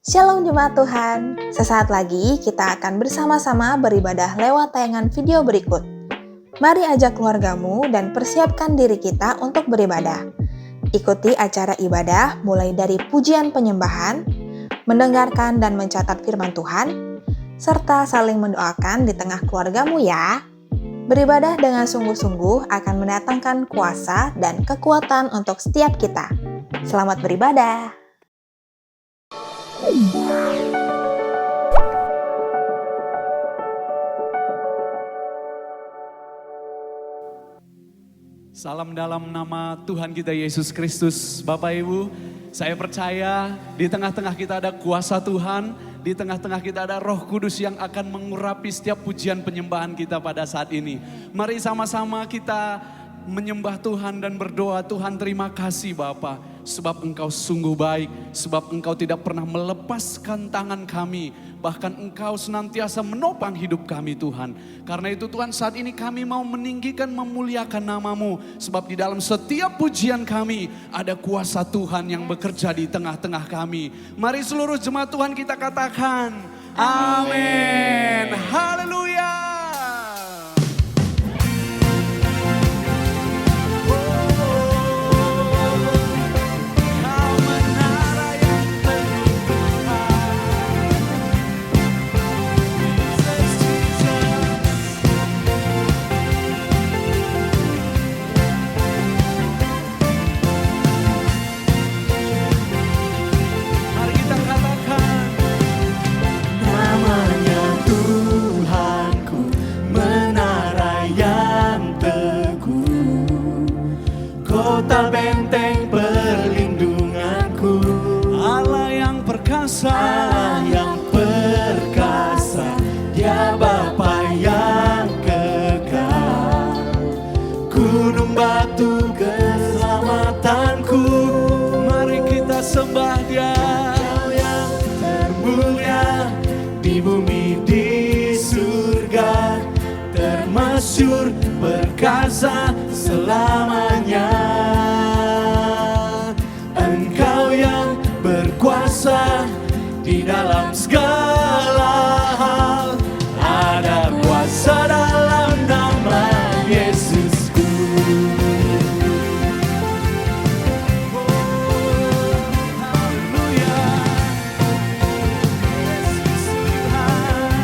Shalom jemaat Tuhan, sesaat lagi kita akan bersama-sama beribadah lewat tayangan video berikut. Mari ajak keluargamu dan persiapkan diri kita untuk beribadah. Ikuti acara ibadah mulai dari pujian penyembahan, mendengarkan dan mencatat firman Tuhan, serta saling mendoakan di tengah keluargamu ya. Beribadah dengan sungguh-sungguh akan mendatangkan kuasa dan kekuatan untuk setiap kita. Selamat beribadah. Salam dalam nama Tuhan kita Yesus Kristus. Bapak Ibu, saya percaya di tengah-tengah kita ada kuasa Tuhan, di tengah-tengah kita ada Roh Kudus yang akan mengurapi setiap pujian penyembahan kita pada saat ini. Mari sama-sama kita menyembah Tuhan dan berdoa. Tuhan, terima kasih Bapa, sebab Engkau sungguh baik, sebab Engkau tidak pernah melepaskan tangan kami, bahkan Engkau senantiasa menopang hidup kami Tuhan. Karena itu Tuhan, saat ini kami mau meninggikan, memuliakan nama-Mu, sebab di dalam setiap pujian kami ada kuasa Tuhan yang bekerja di tengah-tengah kami. Mari seluruh jemaat Tuhan kita katakan amin. Haleluya. Kota benteng perlindunganku, Allah yang perkasa, Allah yang perkasa, Dia Bapa yang kekal. Gunung batu keselamatanku, mari kita sembah Dia. Kau yang termulia di bumi di surga, termasyhur perkasa selamanya. Engkau yang berkuasa di dalam segala hal, ada kuasa dalam nama Yesusku. Haleluya. Yesus Tuhan.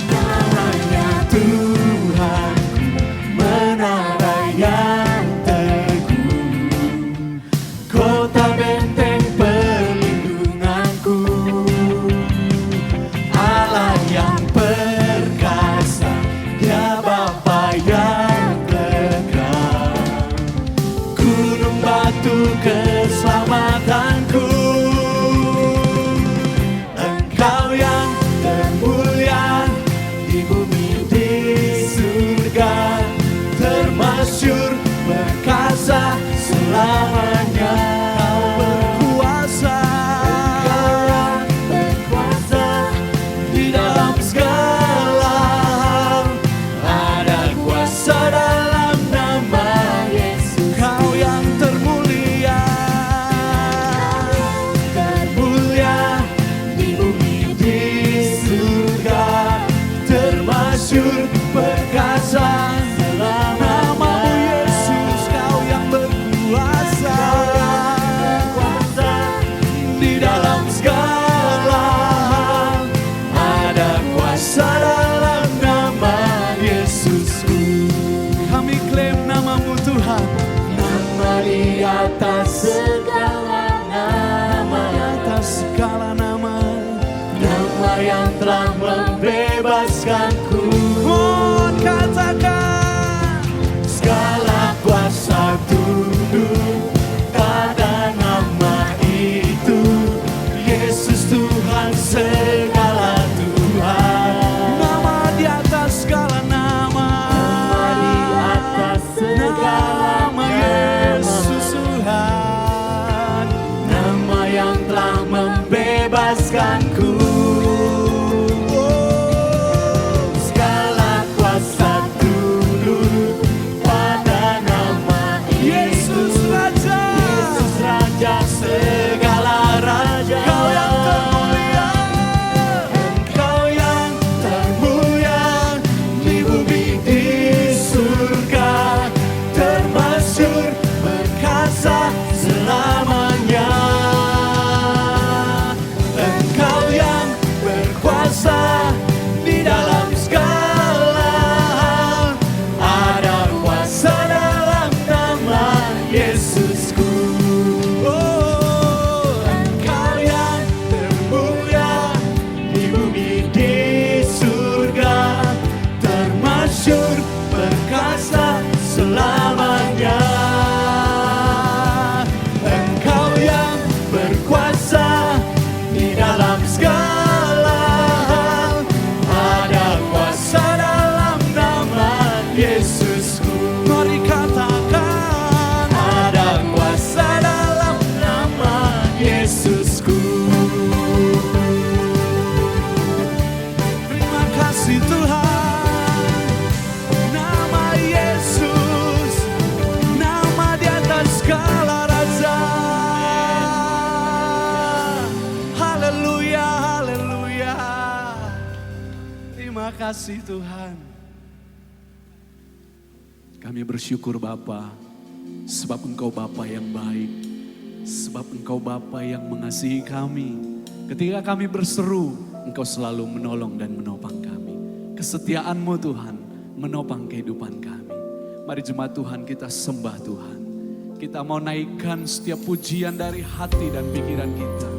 Namanya Tuhan, menara yang teguh, kota benteng perlindunganku, Allah yang perkasa, Dia Bapa yang kekal. Gunung batu keselamatanku, Engkau yang termulia di bumi di surga, termasyhur perkasa selamanya. Kau berkuasa, Engkau yang berkuasa di dalam segala hal, ada kuasa dalam nama Yesus. Kau yang termulia, Termulia di bumi di surga, termasyhur perkasa selamanya. namamu Yesus, Kau yang berkuasa, Kuasa di dalam segala hal, ada kuasa dalam nama Yesusku. kami klaim namamu Tuhan. Nama di atas segala nama, Atas segala nama, nama yang telah membebaskanku. mohon katakan, Segala kuasa tunduk pada nama itu, Yesus Tuhan segala Tuhan. nama di atas segala nama, Nama di atas segala nama Yesus Tuhan. nama yang telah membebaskanku. Segala kuasa tunduk pada nama itu, Yesus Raja, Yesus Raja segala raja. kasih Tuhan. Kami bersyukur Bapa, sebab Engkau Bapa yang baik, sebab Engkau Bapa yang mengasihi kami. Ketika kami berseru, Engkau selalu menolong dan menopang kami. Kesetiaan-Mu Tuhan menopang kehidupan kami. Mari jemaat Tuhan, kita sembah Tuhan. Kita mau naikkan setiap pujian dari hati dan pikiran kita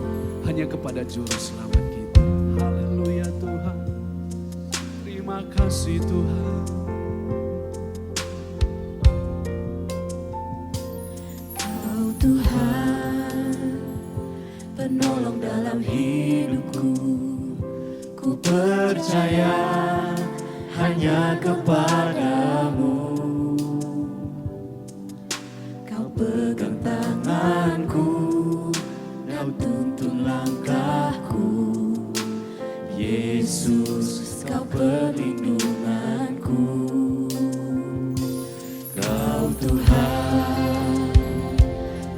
hanya kepada Juru Selamat kita. Haleluya Tuhan. Terima kasih Tuhan. Kau Tuhan, penolong dalam hidupku. Ku percaya hanya kepadamu. Kau pegang tanganku, kau tuntun langkahku. Yesus, kau perlindunganku. Kau Tuhan,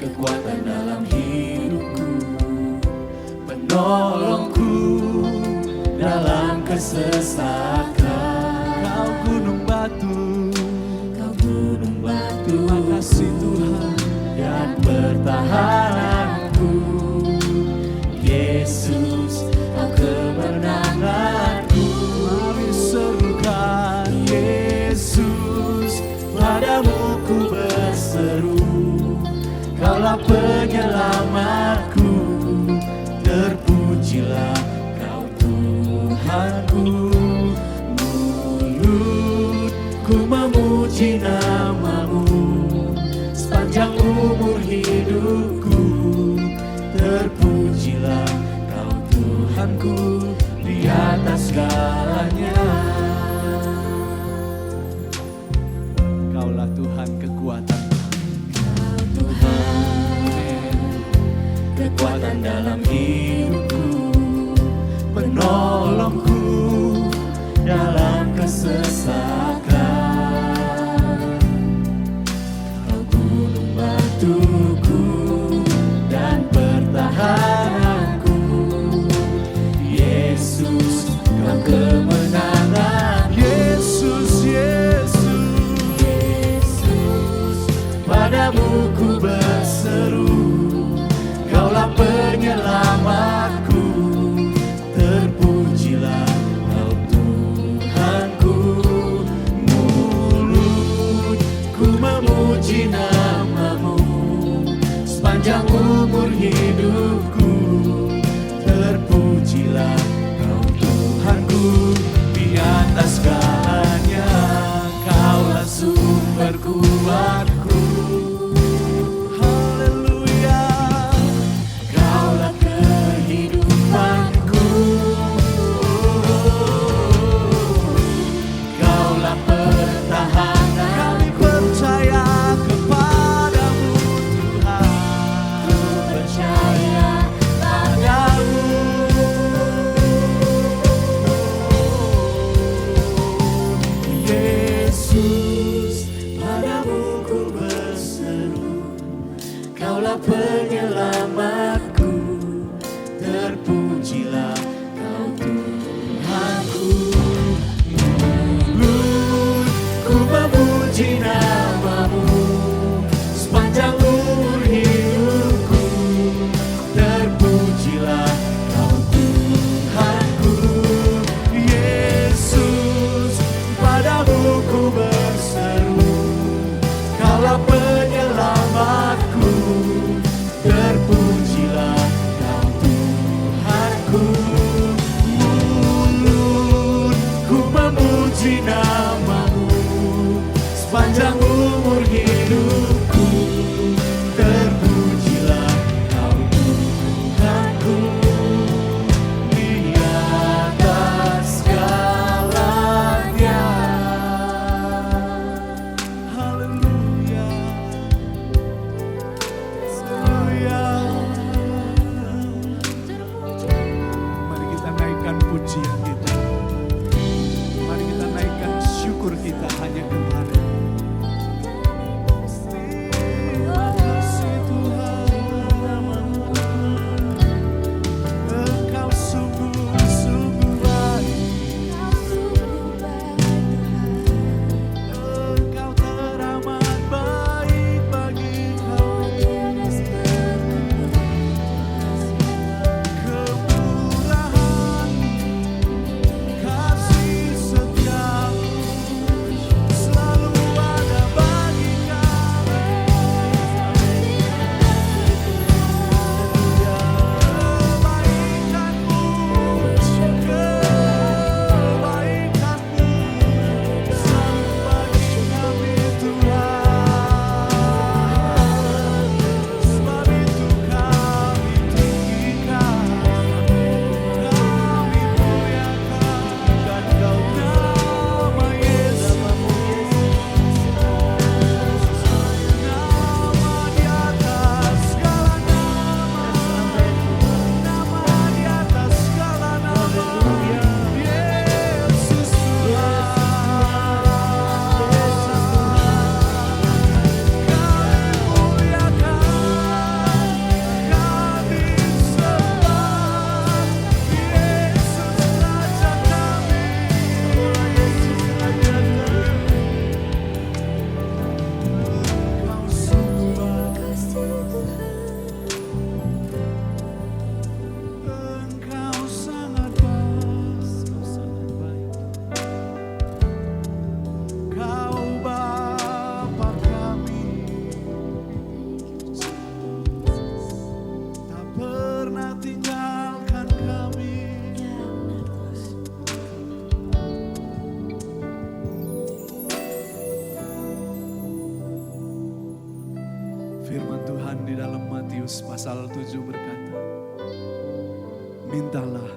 kekuatan dalam hidupku, penolongku dalam kesesakan. Kau gunung batu, Kau gunung batu, terima kasih Tuhan. dan pertahananku. Yesus, kau kemenanganku. Mari serukan Yesus, padamu ku berseru. Kaulah penyelamatku, terpujilah Kau Tuhanku. Mulutku memuji nama-Mu sepanjang umur hidupku. Terpujilah Kau Tuhanku di atas segalanya. Kaulah Tuhan kekuatan. Kau Tuhan, kekuatan dalam hidupku, penolongku dalam kesesakan. Kau gunung batuku dan pertahananku. Yesus, kau kemenangan. Yesus, Yesus. Yesus, padamu ku berseru. Kaulah penyelamatku, terpujilah Kau Tuhanku. Mulutku memuji nama-Mu sepanjang umur hidupku. Terpujilah Kau Tuhanku di atas segalanya. Kaulah sumber kuatku. Haleluya. Kaulah kehidupanku. Kaulah pertahanan. Kami percaya kepadamu Tuhan. Ku percaya padamu. Yesus, padamu ku berseru. Kaulah penyelamatku, terpujilah Kau Tuhanku. Mulutku memuji nama-Mu sepanjang umur hidupku. Terpujilah Kau Tuhanku. Yesus, padamu ku berseru. Kaulah penyelamatku, terpujilah Kau Tuhanku. Mulutku memuji nama-Mu sepanjang umur hidupku. Terpujilah Kau Tuhanku di atas segalanya. Haleluya. Haleluya. Mari kita naikkan pujian kita. Mari kita naikkan syukur kita hanya kepada Engkau sungguh-sungguh baik. Mintalah,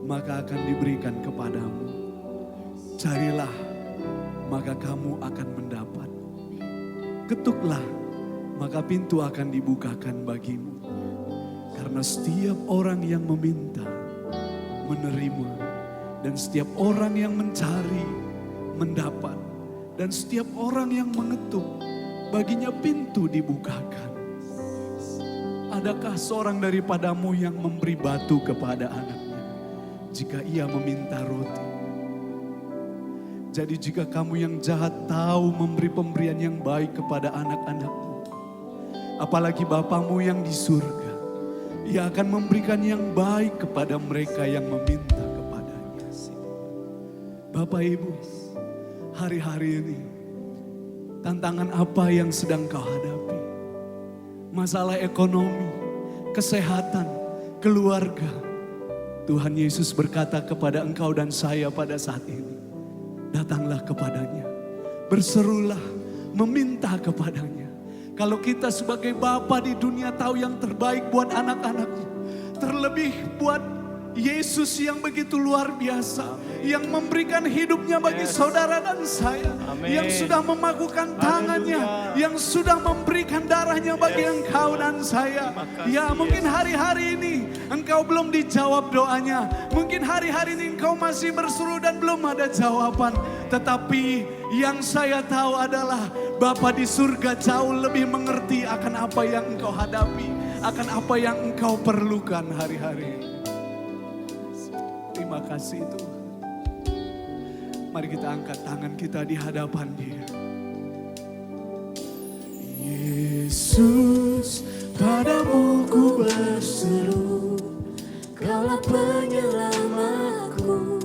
maka akan diberikan kepadamu. Carilah, maka kamu akan mendapat. Ketuklah, maka pintu akan dibukakan bagimu. Karena setiap orang yang meminta, menerima. Dan setiap orang yang mencari, mendapat. Dan setiap orang yang mengetuk, baginya pintu dibukakan. Adakah seorang daripadamu yang memberi batu kepada anaknya jika ia meminta roti? Jadi jika kamu yang jahat tahu memberi pemberian yang baik kepada anak-anakmu, apalagi Bapamu yang di surga, Ia akan memberikan yang baik kepada mereka yang meminta kepadanya. Bapak Ibu, hari-hari ini tantangan apa yang sedang kau hadapi? Masalah ekonomi, kesehatan, keluarga. Tuhan Yesus berkata kepada engkau dan saya pada saat ini, datanglah kepadanya, berserulah, meminta kepadanya. Kalau kita sebagai Bapa di dunia tahu yang terbaik buat anak-anaknya, terlebih buat Yesus yang begitu luar biasa, yang memberikan hidupnya bagi saudara dan saya, yang sudah memakukan tangannya, yang sudah memberikan darahnya bagi engkau dan saya. Ya, mungkin hari-hari ini engkau belum dijawab doanya, mungkin hari-hari ini engkau masih berseru dan belum ada jawaban. Tetapi yang saya tahu adalah Bapa di surga jauh lebih mengerti akan apa yang engkau hadapi, akan apa yang engkau perlukan hari-hari ini. Terima kasih Tuhan. Mari kita angkat tangan kita di hadapan Dia. Yesus, padamu ku berseru, Kaulah penyelamatku,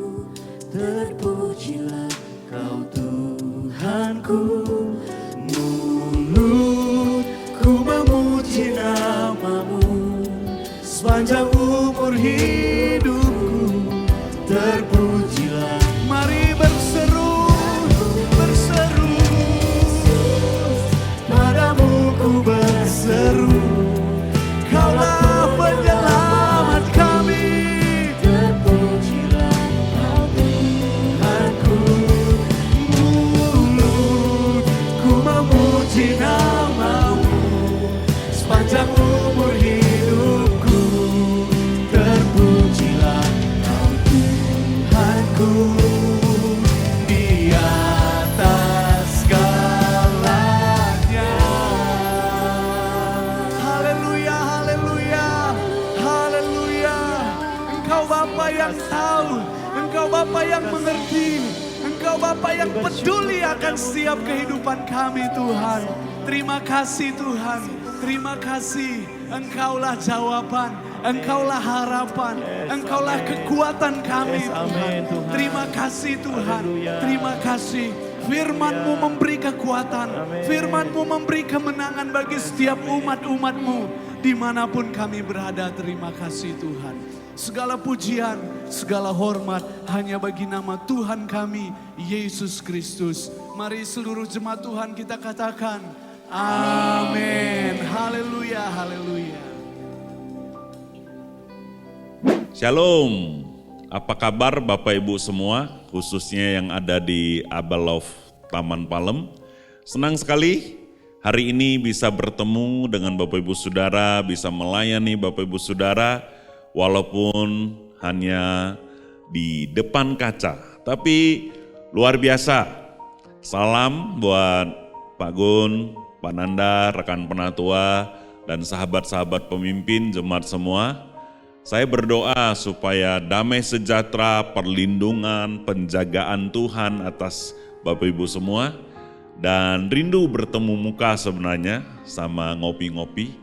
terpujilah Kau Tuhanku. Mulutku memuji namamu, sepanjang umur hidupku, terpujilah. Mari berseru, berseru. Padamu ku berseru, Kaulah penyelamat kami. terpujilah Kau Tuhanku. Mulutku memuji namamu, sepanjang umur hidupku, terpujilah Kau Tuhanku. Di atas segalanya. Haleluya, haleluya, haleluya. Engkau Bapa yang tahu, Engkau Bapa yang mengerti, Engkau Bapa yang peduli akan setiap kehidupan kami Tuhan. Terima kasih Tuhan, terima kasih. Engkaulah jawaban, Engkaulah harapan, Engkaulah kekuatan kami Tuhan. Terima kasih Tuhan, terima kasih. Firman-Mu memberi kekuatan, Firman-Mu memberi kemenangan bagi setiap umat-umat-Mu. Dimanapun kami berada, terima kasih Tuhan. Segala pujian, segala hormat hanya bagi nama Tuhan kami, Yesus Kristus. Mari seluruh jemaat Tuhan kita katakan, amin. Haleluya, haleluya. Shalom, apa kabar Bapak Ibu semua, khususnya yang ada di Abalov Taman Palem. Senang sekali hari ini bisa bertemu dengan Bapak Ibu Saudara, bisa melayani Bapak Ibu Saudara, walaupun hanya di depan kaca. Tapi luar biasa, salam buat Pak Gun, Pak Nanda, rekan penatua, dan sahabat-sahabat pemimpin jemaat semua. Saya berdoa supaya damai sejahtera, perlindungan, penjagaan Tuhan atas Bapak Ibu semua. Dan rindu bertemu muka sebenarnya sama ngopi-ngopi.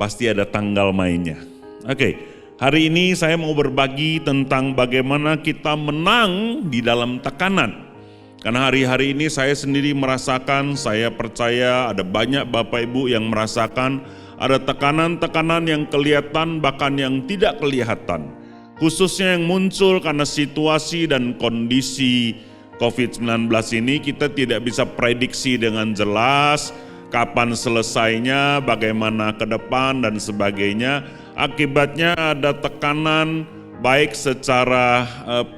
Pasti ada tanggal mainnya. Oke, hari ini saya mau berbagi tentang bagaimana kita menang di dalam tekanan. Karena hari-hari ini saya sendiri merasakan, saya percaya ada banyak Bapak Ibu yang merasakan ada tekanan-tekanan yang kelihatan bahkan yang tidak kelihatan. Khususnya yang muncul karena situasi dan kondisi COVID-19 ini kita tidak bisa prediksi dengan jelas kapan selesainya, bagaimana ke depan dan sebagainya. Akibatnya ada tekanan baik secara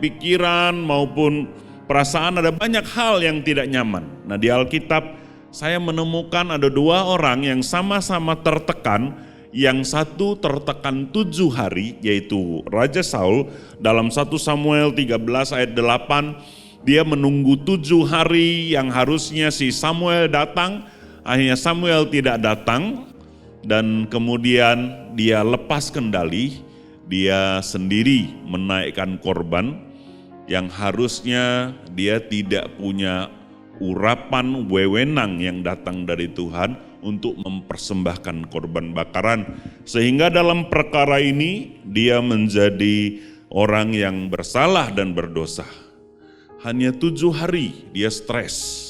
pikiran maupun perasaan, ada banyak hal yang tidak nyaman. Nah, di Alkitab saya menemukan ada 2 orang yang sama-sama tertekan. Yang satu tertekan 7 hari, yaitu Raja Saul. Dalam 1 Samuel 13 ayat 8, dia menunggu 7 hari yang harusnya si Samuel datang. Akhirnya Samuel tidak datang, dan kemudian dia lepas kendali. Dia sendiri menaikkan korban yang harusnya dia tidak punya urapan wewenang yang datang dari Tuhan untuk mempersembahkan korban bakaran. Sehingga dalam perkara ini dia menjadi orang yang bersalah dan berdosa. Hanya 7 hari dia stres.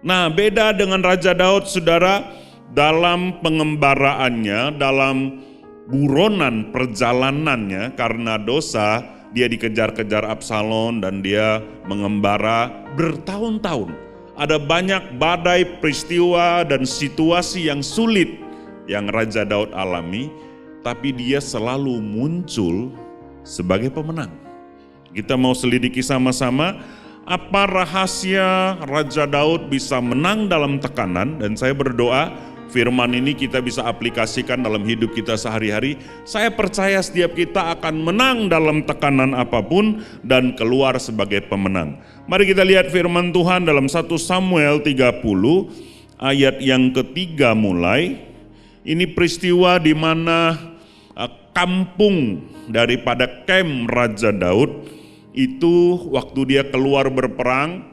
Nah, beda dengan Raja Daud, saudara, dalam pengembaraannya, dalam buronan perjalanannya karena dosa, dia dikejar-kejar Absalom dan dia mengembara bertahun-tahun. Ada banyak badai, peristiwa, dan situasi yang sulit yang Raja Daud alami, tapi dia selalu muncul sebagai pemenang. Kita mau selidiki sama-sama apa rahasia Raja Daud bisa menang dalam tekanan, dan saya berdoa firman ini kita bisa aplikasikan dalam hidup kita sehari-hari. Saya percaya setiap kita akan menang dalam tekanan apapun dan keluar sebagai pemenang. Mari kita lihat firman Tuhan dalam 1 Samuel 30 ayat yang ketiga mulai. Ini peristiwa di mana kampung daripada kem Raja Daud itu waktu dia keluar berperang,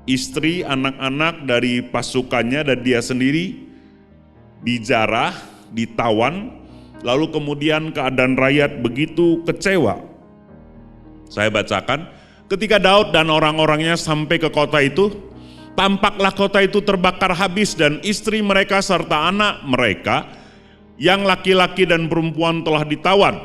istri, anak-anak dari pasukannya dan dia sendiri dijarah, ditawan, lalu kemudian keadaan rakyat begitu kecewa. Saya bacakan, ketika Daud dan orang-orangnya sampai ke kota itu, tampaklah kota itu terbakar habis dan istri mereka serta anak mereka yang laki-laki dan perempuan telah ditawan.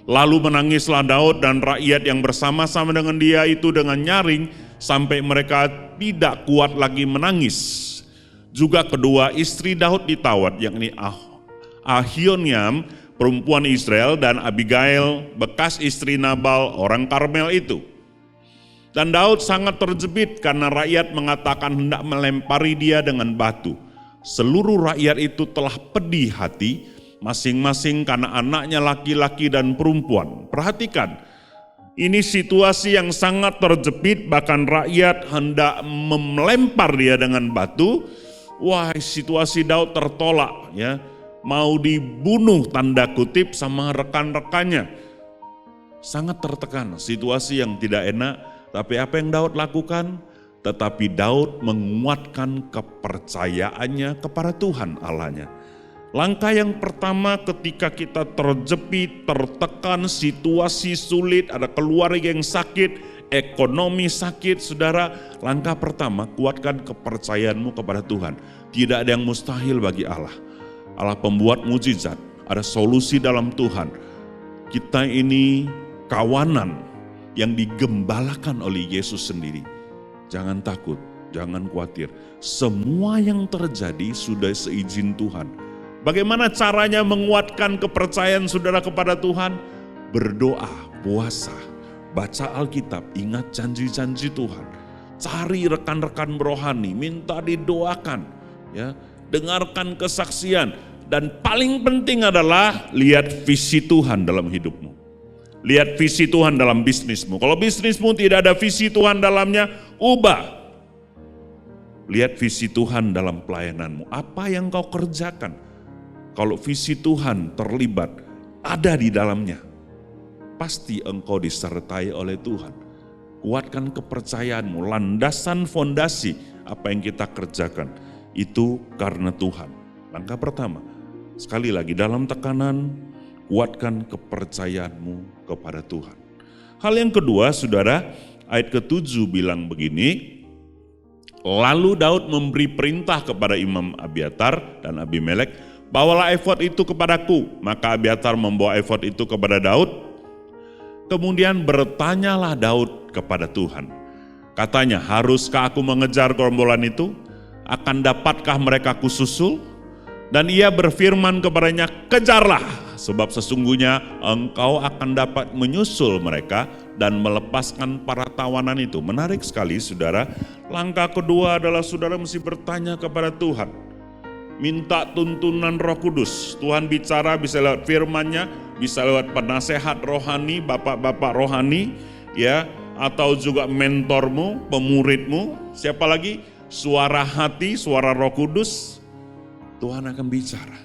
Lalu menangislah Daud dan rakyat yang bersama-sama dengan dia itu dengan nyaring sampai mereka tidak kuat lagi menangis. Juga kedua istri Daud ditawan, yakni Ahinoam, perempuan Israel, dan Abigail, bekas istri Nabal, orang Karmel itu. Dan Daud sangat terjepit karena rakyat mengatakan hendak melempari dia dengan batu. Seluruh rakyat itu telah pedih hati, masing-masing karena anaknya laki-laki dan perempuan. Perhatikan, ini situasi yang sangat terjepit, bahkan rakyat hendak melempar dia dengan batu. Wah, situasi Daud tertolak, ya, mau dibunuh tanda kutip sama rekan-rekannya. Sangat tertekan, situasi yang tidak enak, tapi apa yang Daud lakukan? Tetapi Daud menguatkan kepercayaannya kepada Tuhan Allahnya. Langkah yang pertama ketika kita terjepit, tertekan, situasi sulit, ada keluarga yang sakit, ekonomi sakit, saudara, langkah pertama kuatkan kepercayaanmu kepada Tuhan. Tidak ada yang mustahil bagi Allah. Allah pembuat mujizat, ada solusi dalam Tuhan. Kita ini kawanan yang digembalakan oleh Yesus sendiri. Jangan takut, jangan khawatir. Semua yang terjadi sudah seizin Tuhan. Bagaimana caranya menguatkan kepercayaan saudara kepada Tuhan? Berdoa, puasa, baca Alkitab, ingat janji-janji Tuhan. Cari rekan-rekan rohani, minta didoakan, ya, dengarkan kesaksian, dan paling penting adalah lihat visi Tuhan dalam hidupmu. Lihat visi Tuhan dalam bisnismu. Kalau bisnismu tidak ada visi Tuhan dalamnya, ubah. Lihat visi Tuhan dalam pelayananmu. Apa yang kau kerjakan? Kalau visi Tuhan terlibat, ada di dalamnya, pasti engkau disertai oleh Tuhan. Kuatkan kepercayaanmu, landasan fondasi apa yang kita kerjakan, itu karena Tuhan. Langkah pertama, sekali lagi dalam tekanan, kuatkan kepercayaanmu kepada Tuhan. Hal yang kedua, saudara, ayat ke-7 bilang begini, lalu Daud memberi perintah kepada Imam Abiatar dan Abimelek, bawalah efod itu kepadaku. Maka Abiatar membawa efod itu kepada Daud. Kemudian bertanyalah Daud kepada Tuhan. Katanya, haruskah aku mengejar gerombolan itu? Akan dapatkah mereka kususul? Dan ia berfirman kepadanya, kejarlah. sebab sesungguhnya engkau akan dapat menyusul mereka dan melepaskan para tawanan itu. Menarik sekali saudara. Langkah kedua adalah saudara mesti bertanya kepada Tuhan. Minta tuntunan Roh Kudus. Tuhan bicara bisa lewat firman-Nya, bisa lewat penasehat rohani, bapak-bapak rohani, ya, atau juga mentormu, pemuridmu, siapa lagi? Suara hati, suara Roh Kudus. Tuhan akan bicara.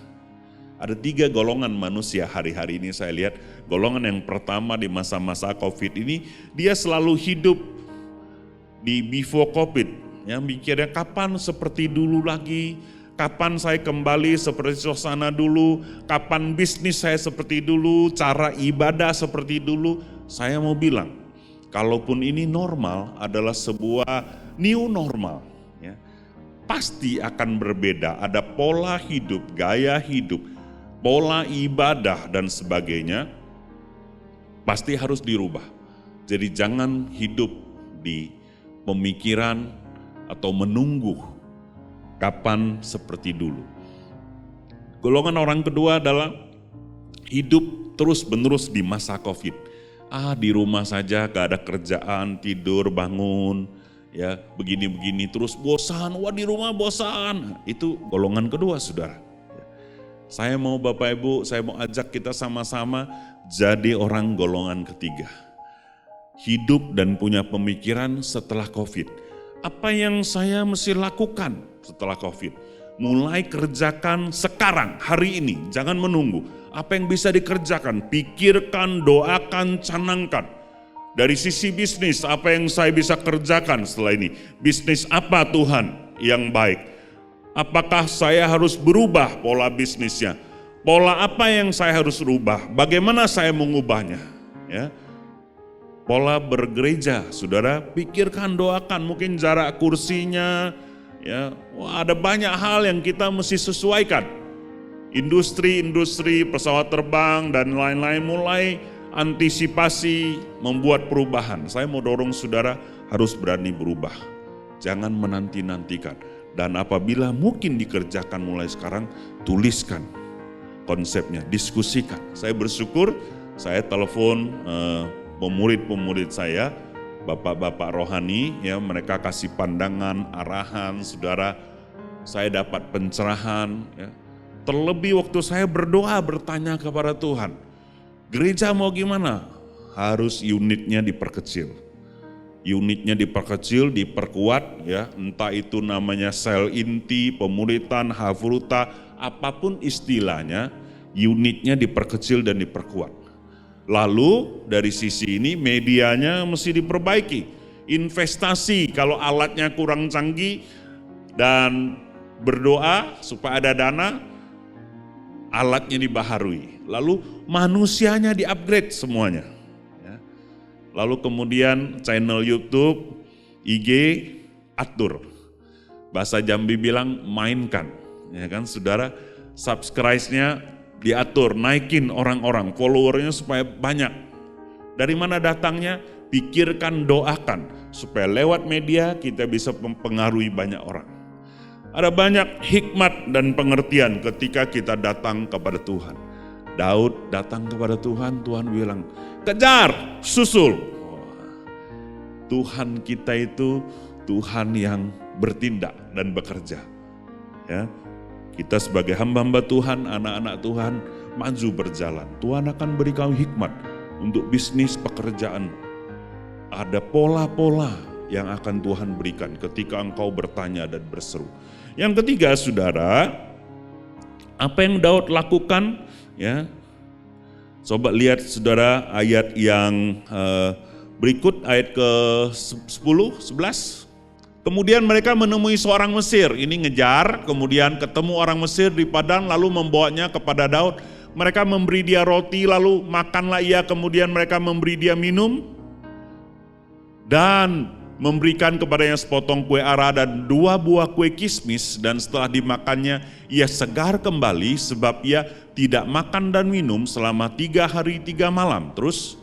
Ada 3 golongan manusia hari-hari ini saya lihat. Golongan yang pertama di masa-masa COVID ini, dia selalu hidup di before COVID. Yang mikirnya kapan seperti dulu lagi, kapan saya kembali seperti suasana dulu, kapan bisnis saya seperti dulu, cara ibadah seperti dulu. Saya mau bilang, kalaupun ini normal adalah sebuah new normal, ya, pasti akan berbeda. Ada pola hidup, gaya hidup, pola ibadah dan sebagainya, pasti harus dirubah. Jadi jangan hidup di pemikiran atau menunggu kapan seperti dulu. Golongan orang kedua adalah hidup terus-menerus di masa COVID. Di rumah saja gak ada kerjaan, tidur, bangun, ya begini-begini terus bosan, di rumah bosan. Itu golongan kedua saudara. Saya mau Bapak Ibu, saya mau ajak kita sama-sama jadi orang golongan ketiga. Hidup dan punya pemikiran setelah COVID. Apa yang saya mesti lakukan setelah COVID? Mulai kerjakan sekarang, hari ini, jangan menunggu. Apa yang bisa dikerjakan? Pikirkan, doakan, canangkan. Dari sisi bisnis, apa yang saya bisa kerjakan setelah ini? Bisnis apa Tuhan yang baik? Apakah saya harus berubah pola bisnisnya? Pola apa yang saya harus rubah? Bagaimana saya mengubahnya? Ya. Pola bergereja, saudara, pikirkan, doakan, mungkin jarak kursinya, ya. Ada banyak hal yang kita mesti sesuaikan. Industri pesawat terbang dan lain-lain mulai antisipasi membuat perubahan. Saya mau dorong saudara harus berani berubah. Jangan menanti-nantikan. Dan apabila mungkin dikerjakan mulai sekarang, tuliskan konsepnya, diskusikan. Saya bersyukur, saya telepon pemurid-pemurid saya, bapak-bapak rohani, ya mereka kasih pandangan, arahan, saudara. Saya dapat pencerahan. Ya. Terlebih waktu saya berdoa, bertanya kepada Tuhan, gereja mau gimana? Harus unitnya diperkecil. Unitnya diperkecil, diperkuat, ya entah itu namanya sel inti, pemuritan, hafruta, apapun istilahnya, unitnya diperkecil dan diperkuat. Lalu dari sisi ini medianya mesti diperbaiki, investasi kalau alatnya kurang canggih dan berdoa supaya ada dana, alatnya dibaharui. Lalu manusianya di-upgrade semuanya. Lalu kemudian channel YouTube, IG, atur. Bahasa Jambi bilang mainkan, ya kan saudara, subscribe-nya diatur, naikin orang-orang, followernya supaya banyak. Dari mana datangnya? Pikirkan, doakan, supaya lewat media kita bisa mempengaruhi banyak orang. Ada banyak hikmat dan pengertian ketika kita datang kepada Tuhan. Daud datang kepada Tuhan, Tuhan bilang, kejar, susul. Tuhan kita itu Tuhan yang bertindak dan bekerja. Ya, kita sebagai hamba-hamba Tuhan, anak-anak Tuhan, maju berjalan. Tuhan akan beri kamu hikmat untuk bisnis pekerjaan. Ada pola-pola yang akan Tuhan berikan ketika engkau bertanya dan berseru. Yang ketiga, saudara, apa yang Daud lakukan? Ya, coba lihat saudara ayat yang berikut, ayat ke-10, 11. Kemudian mereka menemui seorang Mesir, ini ngejar, kemudian ketemu orang Mesir di padang, lalu membawanya kepada Daud. Mereka memberi dia roti, lalu makanlah ia, kemudian mereka memberi dia minum, dan memberikan kepadanya sepotong kue ara dan 2 buah kue kismis, dan setelah dimakannya ia segar kembali sebab ia tidak makan dan minum selama 3 hari 3 malam. Terus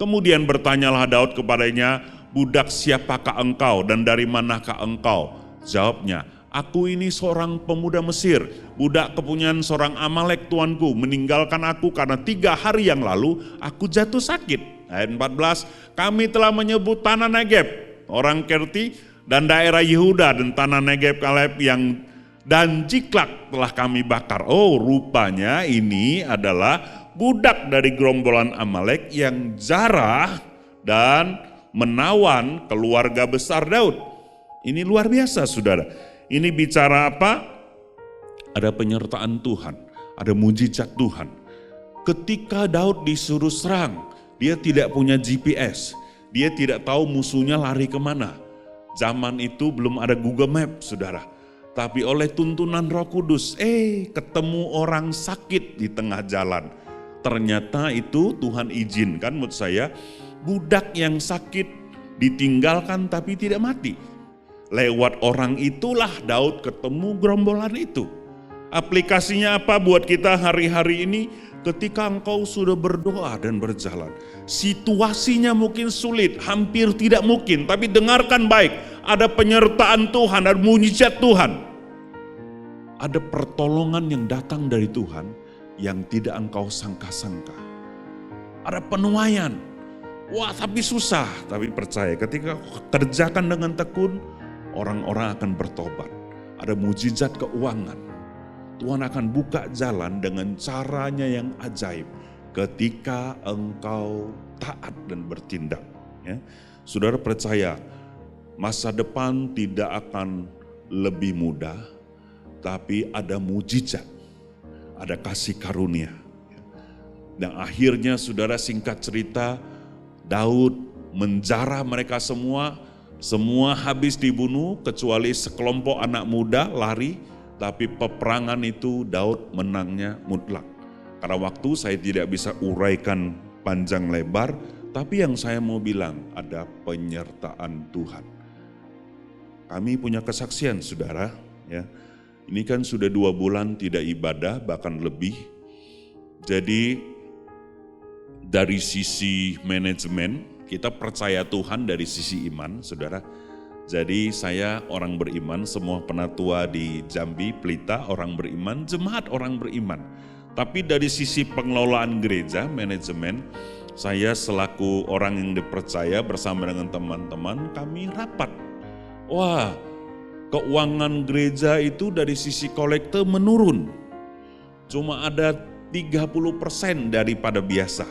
kemudian bertanyalah Daud kepadanya, budak siapakah engkau dan dari manakah engkau? Jawabnya, Aku ini seorang pemuda Mesir, budak kepunyaan seorang Amalek tuanku, meninggalkan aku karena 3 hari yang lalu aku jatuh sakit. Ayat 14, kami telah menyebut tanah Negeb, orang Kerti, dan daerah Yehuda dan tanah Negeb Kaleb dan Ciklak telah kami bakar. Oh, rupanya ini adalah budak dari gerombolan Amalek yang jarah dan menawan keluarga besar Daud. Ini luar biasa, saudara. Ini bicara apa? Ada penyertaan Tuhan, ada mujizat Tuhan. Ketika Daud disuruh serang, dia tidak punya GPS, dia tidak tahu musuhnya lari kemana. Zaman itu belum ada Google Map, saudara. Tapi oleh tuntunan Roh Kudus, ketemu orang sakit di tengah jalan. Ternyata itu Tuhan izinkan, menurut saya, budak yang sakit ditinggalkan tapi tidak mati. Lewat orang itulah Daud ketemu gerombolan itu. Aplikasinya apa buat kita hari-hari ini? Ketika engkau sudah berdoa dan berjalan, situasinya mungkin sulit, hampir tidak mungkin, tapi dengarkan baik, ada penyertaan Tuhan, ada mujizat Tuhan. Ada pertolongan yang datang dari Tuhan yang tidak engkau sangka-sangka. Ada penuaian. Wah, tapi susah, tapi percaya ketika kerjakan dengan tekun, orang-orang akan bertobat. Ada mujizat keuangan. Tuhan akan buka jalan dengan caranya yang ajaib ketika engkau taat dan bertindak. Ya. Saudara percaya, masa depan tidak akan lebih mudah, tapi ada mujizat, ada kasih karunia. Dan akhirnya saudara, singkat cerita, Daud menjarah mereka semua habis dibunuh kecuali sekelompok anak muda lari, tapi peperangan itu Daud menangnya mutlak. Karena waktu saya tidak bisa uraikan panjang lebar, tapi yang saya mau bilang ada penyertaan Tuhan. Kami punya kesaksian, saudara, ya. Ini kan sudah 2 bulan tidak ibadah, bahkan lebih. Jadi dari sisi manajemen, kita percaya Tuhan dari sisi iman, saudara. Jadi saya orang beriman, semua penatua di Jambi, Pelita orang beriman, jemaat orang beriman. Tapi dari sisi pengelolaan gereja, manajemen, saya selaku orang yang dipercaya bersama dengan teman-teman, kami rapat. Wah, keuangan gereja itu dari sisi kolekte menurun. Cuma ada 30% daripada biasa.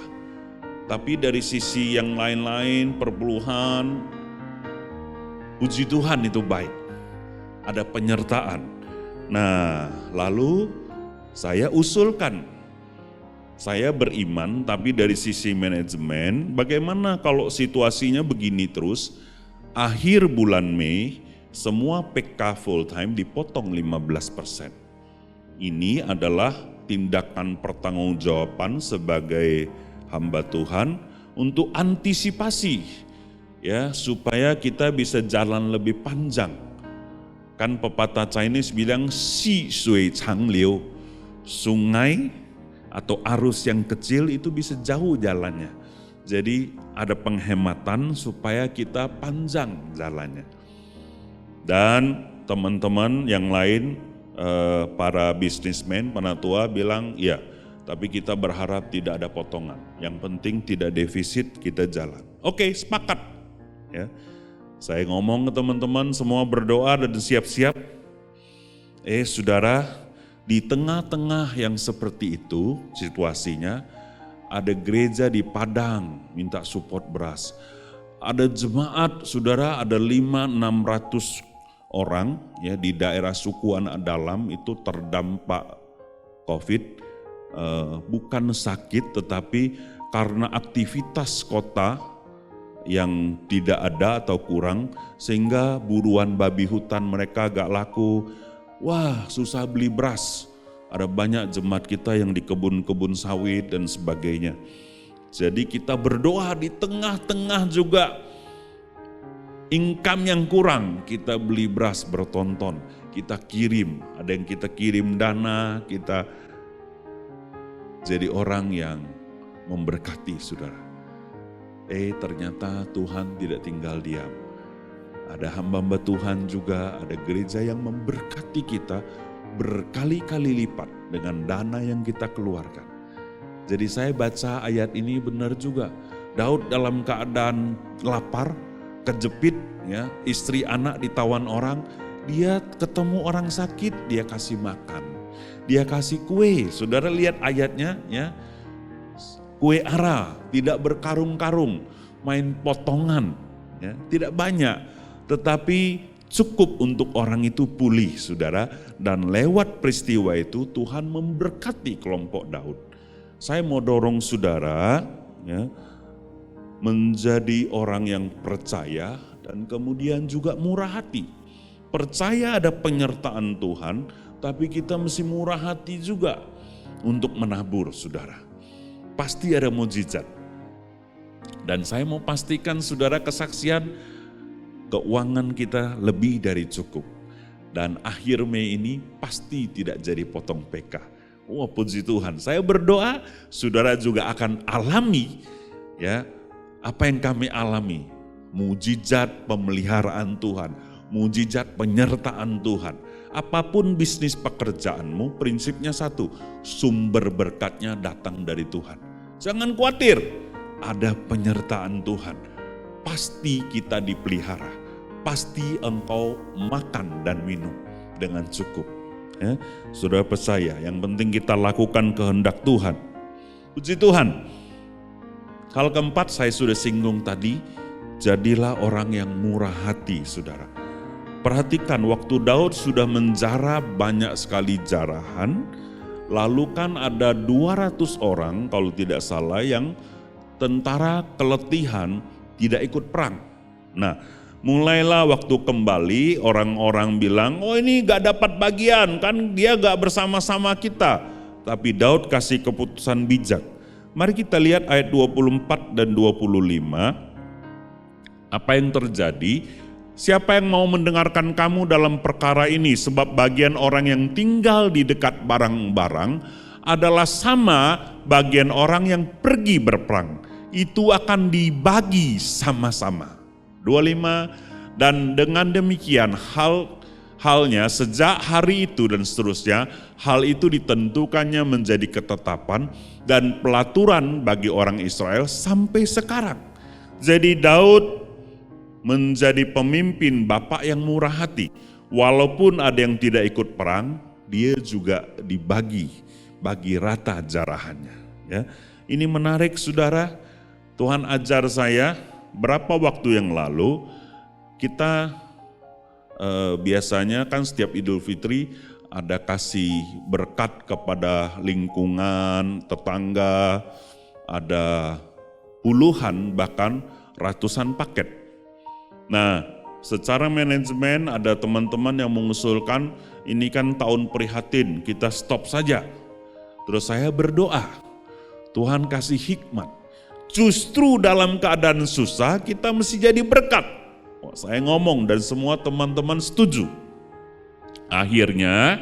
Tapi dari sisi yang lain-lain, perpuluhan, puji Tuhan itu baik. Ada penyertaan. Nah, lalu saya usulkan. Saya beriman, tapi dari sisi manajemen, bagaimana kalau situasinya begini terus, akhir bulan Mei, semua PK full time dipotong 15%. Ini adalah tindakan pertanggungjawaban sebagai hamba Tuhan untuk antisipasi, ya, supaya kita bisa jalan lebih panjang. Kan pepatah Chinese bilang xi shui chang liu, sungai atau arus yang kecil itu bisa jauh jalannya. Jadi ada penghematan supaya kita panjang jalannya. Dan teman-teman yang lain, para bisnismen, penatua bilang, ya, tapi kita berharap tidak ada potongan. Yang penting tidak defisit, kita jalan. Oke, sepakat. Ya. Saya ngomong ke teman-teman, semua berdoa dan siap-siap. Saudara, di tengah-tengah yang seperti itu situasinya, ada gereja di Padang minta support beras. Ada jemaat, saudara, ada 500-600 orang ya di daerah suku Anak Dalam itu terdampak COVID. Bukan sakit, tetapi karena aktivitas kota yang tidak ada atau kurang, sehingga buruan babi hutan mereka gak laku. Wah, susah beli beras. Ada banyak jemaat kita yang di kebun-kebun sawit dan sebagainya. Jadi kita berdoa di tengah-tengah juga income yang kurang, kita beli beras bertonton, kita kirim, ada yang kita kirim dana, kita jadi orang yang memberkati, saudara. Ternyata Tuhan tidak tinggal diam. ada hamba-hamba Tuhan juga, ada gereja yang memberkati kita berkali-kali lipat dengan dana yang kita keluarkan. Jadi saya baca ayat ini benar juga. Daud dalam keadaan lapar, kejepit, ya, istri anak ditawan orang, dia ketemu orang sakit, dia kasih makan, dia kasih kue. Saudara lihat ayatnya, ya, kue ara, tidak berkarung-karung, main potongan, ya, tidak banyak, tetapi cukup untuk orang itu pulih, saudara. Dan lewat peristiwa itu Tuhan memberkati kelompok Daud. Saya mau dorong saudara, ya, menjadi orang yang percaya dan kemudian juga murah hati. Percaya ada penyertaan Tuhan, tapi kita mesti murah hati juga untuk menabur, saudara. Pasti ada mukjizat. Dan saya mau pastikan saudara, kesaksian keuangan kita lebih dari cukup. Dan akhir Mei ini pasti tidak jadi potong PK. Wah, puji Tuhan. Saya berdoa saudara juga akan alami, ya, apa yang kami alami. Mujizat pemeliharaan Tuhan, mujizat penyertaan Tuhan. Apapun bisnis pekerjaanmu, prinsipnya satu, sumber berkatnya datang dari Tuhan. Jangan khawatir, ada penyertaan Tuhan. Pasti kita dipelihara, pasti engkau makan dan minum dengan cukup. Ya, saudara percaya, yang penting kita lakukan kehendak Tuhan. Puji Tuhan. Hal keempat saya sudah singgung tadi, jadilah orang yang murah hati, saudara. Perhatikan waktu Daud sudah menjara banyak sekali jarahan, lalu kan ada 200 orang kalau tidak salah yang tentara keletihan tidak ikut perang. Nah, mulailah waktu kembali orang-orang bilang, oh ini gak dapat bagian, kan dia gak bersama-sama kita. Tapi Daud kasih keputusan bijak. Mari kita lihat ayat 24 dan 25. Apa yang terjadi? Siapa yang mau mendengarkan kamu dalam perkara ini? Sebab bagian orang yang tinggal di dekat barang-barang adalah sama bagian orang yang pergi berperang. Itu akan dibagi sama-sama. 25, dan dengan demikian halnya sejak hari itu dan seterusnya, hal itu ditentukannya menjadi ketetapan dan pelaturan bagi orang Israel sampai sekarang. Jadi Daud menjadi pemimpin bapak yang murah hati. Walaupun ada yang tidak ikut perang, dia juga bagi rata jarahannya. Ya, ini menarik saudara. Tuhan ajar saya. Berapa waktu yang lalu kita biasanya kan setiap Idul Fitri ada kasih berkat kepada lingkungan, tetangga, ada puluhan bahkan ratusan paket. Nah, secara manajemen ada teman-teman yang mengusulkan ini kan tahun prihatin, kita stop saja. Terus saya berdoa, Tuhan kasih hikmat. Justru dalam keadaan susah kita mesti jadi berkat. Saya ngomong dan semua teman-teman setuju. Akhirnya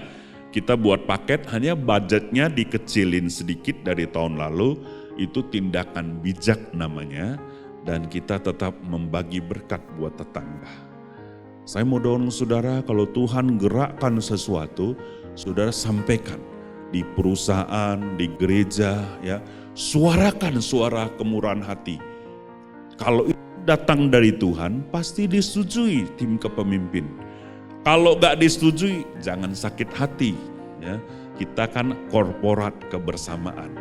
kita buat paket, hanya budgetnya dikecilin sedikit dari tahun lalu. Itu tindakan bijak namanya. Dan kita tetap membagi berkat buat tetangga. Saya mau dorong saudara, kalau Tuhan gerakkan sesuatu, saudara sampaikan di perusahaan, di gereja, ya. Suarakan suara kemurahan hati. Kalau itu datang dari Tuhan, pasti disetujui tim kepemimpin. Kalau gak disetujui, jangan sakit hati. Ya, kita kan korporat kebersamaan.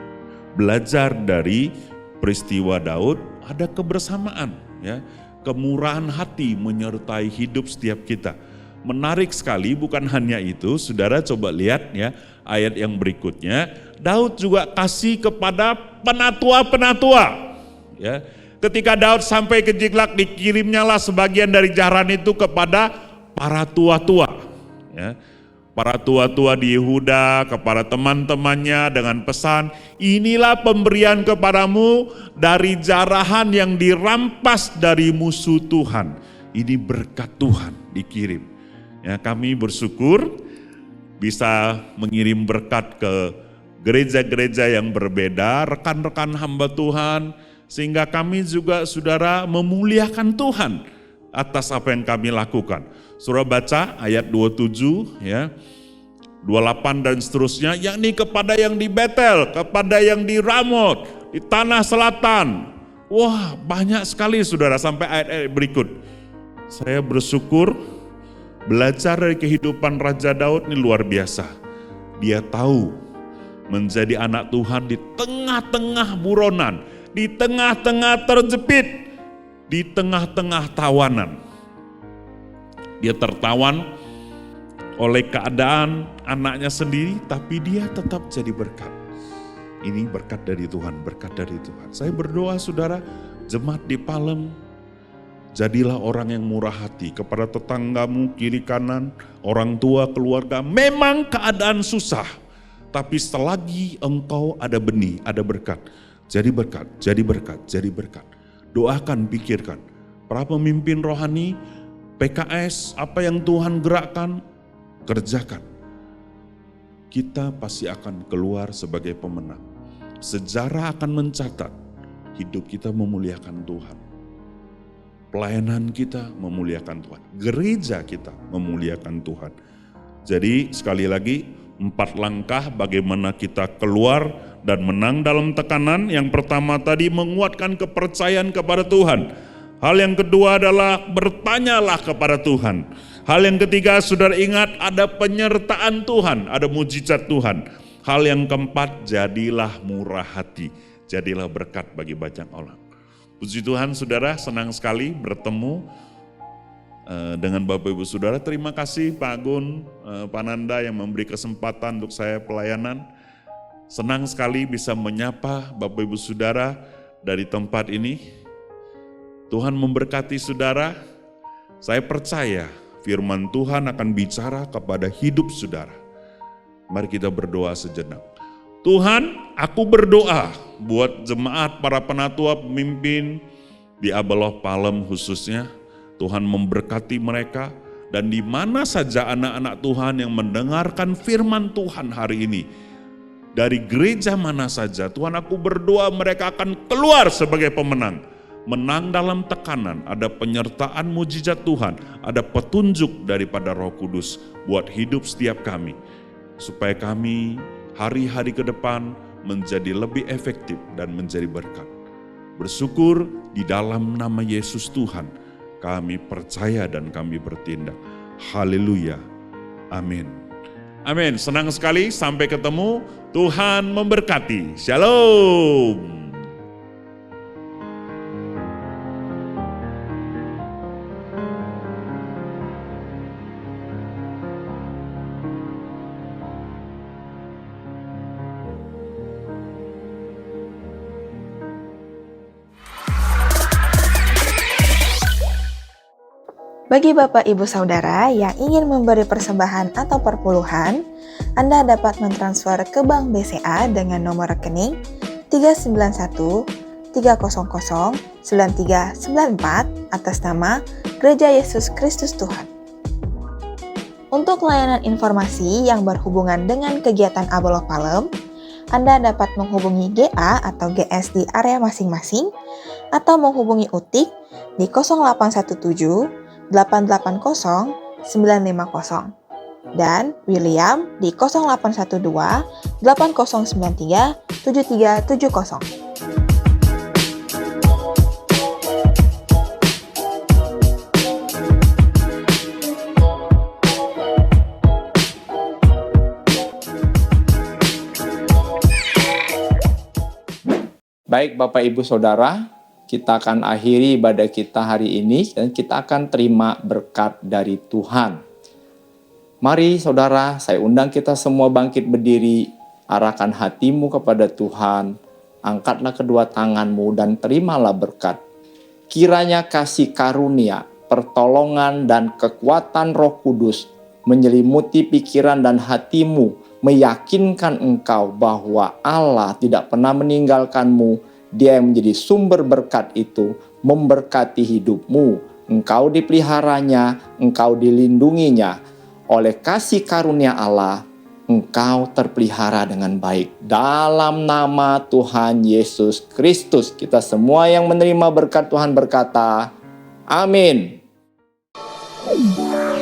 Belajar dari peristiwa Daud, ada kebersamaan. Ya, kemurahan hati menyertai hidup setiap kita. Menarik sekali, bukan hanya itu, saudara coba lihat ya ayat yang berikutnya. Daud juga kasih kepada penatua-penatua. Ya, ketika Daud sampai ke Ziklag, dikirimnya lah sebagian dari jarahan itu kepada para tua-tua. Ya, para tua-tua di Yehuda kepada teman-temannya dengan pesan, inilah pemberian kepadamu dari jarahan yang dirampas dari musuh Tuhan. Ini berkat Tuhan dikirim. Ya, kami bersyukur bisa mengirim berkat ke gereja-gereja yang berbeda, rekan-rekan hamba Tuhan, sehingga kami juga saudara memuliakan Tuhan atas apa yang kami lakukan. Surah baca ayat 27 ya. 28 dan seterusnya, yakni kepada yang di Betel, kepada yang di Ramot, di tanah selatan. Wah, banyak sekali saudara sampai ayat-ayat berikut. Saya bersyukur belajar dari kehidupan Raja Daud ini luar biasa. Dia tahu menjadi anak Tuhan di tengah-tengah buronan, di tengah-tengah terjepit, di tengah-tengah tawanan. Dia tertawan oleh keadaan anaknya sendiri, tapi dia tetap jadi berkat. Ini berkat dari Tuhan, berkat dari Tuhan. Saya berdoa saudara, jemaat di Palem, jadilah orang yang murah hati kepada tetanggamu, kiri kanan, orang tua, keluarga. Memang keadaan susah, tapi selagi engkau ada benih, ada berkat. Jadi berkat, jadi berkat, jadi berkat. Doakan, pikirkan. Para pemimpin rohani, PKS, apa yang Tuhan gerakkan, kerjakan. Kita pasti akan keluar sebagai pemenang. Sejarah akan mencatat hidup kita memuliakan Tuhan. Pelayanan kita memuliakan Tuhan. Gereja kita memuliakan Tuhan. Jadi sekali lagi 4 langkah bagaimana kita keluar dan menang dalam tekanan. Yang pertama tadi menguatkan kepercayaan kepada Tuhan. Hal yang kedua adalah bertanyalah kepada Tuhan. Hal yang ketiga, saudara ingat ada penyertaan Tuhan, ada mujizat Tuhan. Hal yang keempat, jadilah murah hati, jadilah berkat bagi banyak orang. Puji Tuhan saudara, senang sekali bertemu dengan Bapak Ibu Saudara. Terima kasih Pak Agun, Pak Nanda yang memberi kesempatan untuk saya pelayanan. Senang sekali bisa menyapa Bapak Ibu Saudara dari tempat ini. Tuhan memberkati saudara. Saya percaya firman Tuhan akan bicara kepada hidup saudara. Mari kita berdoa sejenak. Tuhan, aku berdoa buat jemaat, para penatua, pemimpin di Abelof Palem khususnya. Tuhan memberkati mereka, dan di mana saja anak-anak Tuhan yang mendengarkan firman Tuhan hari ini, dari gereja mana saja, Tuhan aku berdoa mereka akan keluar sebagai pemenang. Menang dalam tekanan, ada penyertaan mujizat Tuhan, ada petunjuk daripada Roh Kudus buat hidup setiap kami. Supaya kami hari-hari ke depan menjadi lebih efektif dan menjadi berkat. Bersyukur di dalam nama Yesus Tuhan, kami percaya dan kami bertindak. Haleluya. Amin. Amin. Senang sekali sampai ketemu. Tuhan memberkati. Shalom. Bagi Bapak Ibu Saudara yang ingin memberi persembahan atau perpuluhan, Anda dapat mentransfer ke Bank BCA dengan nomor rekening 391 300 9394 atas nama Gereja Yesus Kristus Tuhan. Untuk layanan informasi yang berhubungan dengan kegiatan Abelof Palem, Anda dapat menghubungi GA atau GS di area masing-masing atau menghubungi UTIK di 0817 880 950 dan William di 0812 8093 7370. Baik Bapak Ibu Saudara, kita akan akhiri ibadah kita hari ini dan kita akan terima berkat dari Tuhan. Mari saudara, saya undang kita semua bangkit berdiri, arahkan hatimu kepada Tuhan, angkatlah kedua tanganmu dan terimalah berkat. Kiranya kasih karunia, pertolongan dan kekuatan Roh Kudus menyelimuti pikiran dan hatimu, meyakinkan engkau bahwa Allah tidak pernah meninggalkanmu. Dia yang menjadi sumber berkat itu memberkati hidupmu. Engkau dipeliharanya, engkau dilindunginya. Oleh kasih karunia Allah, engkau terpelihara dengan baik. Dalam nama Tuhan Yesus Kristus, kita semua yang menerima berkat Tuhan berkata, amin. Tuhan.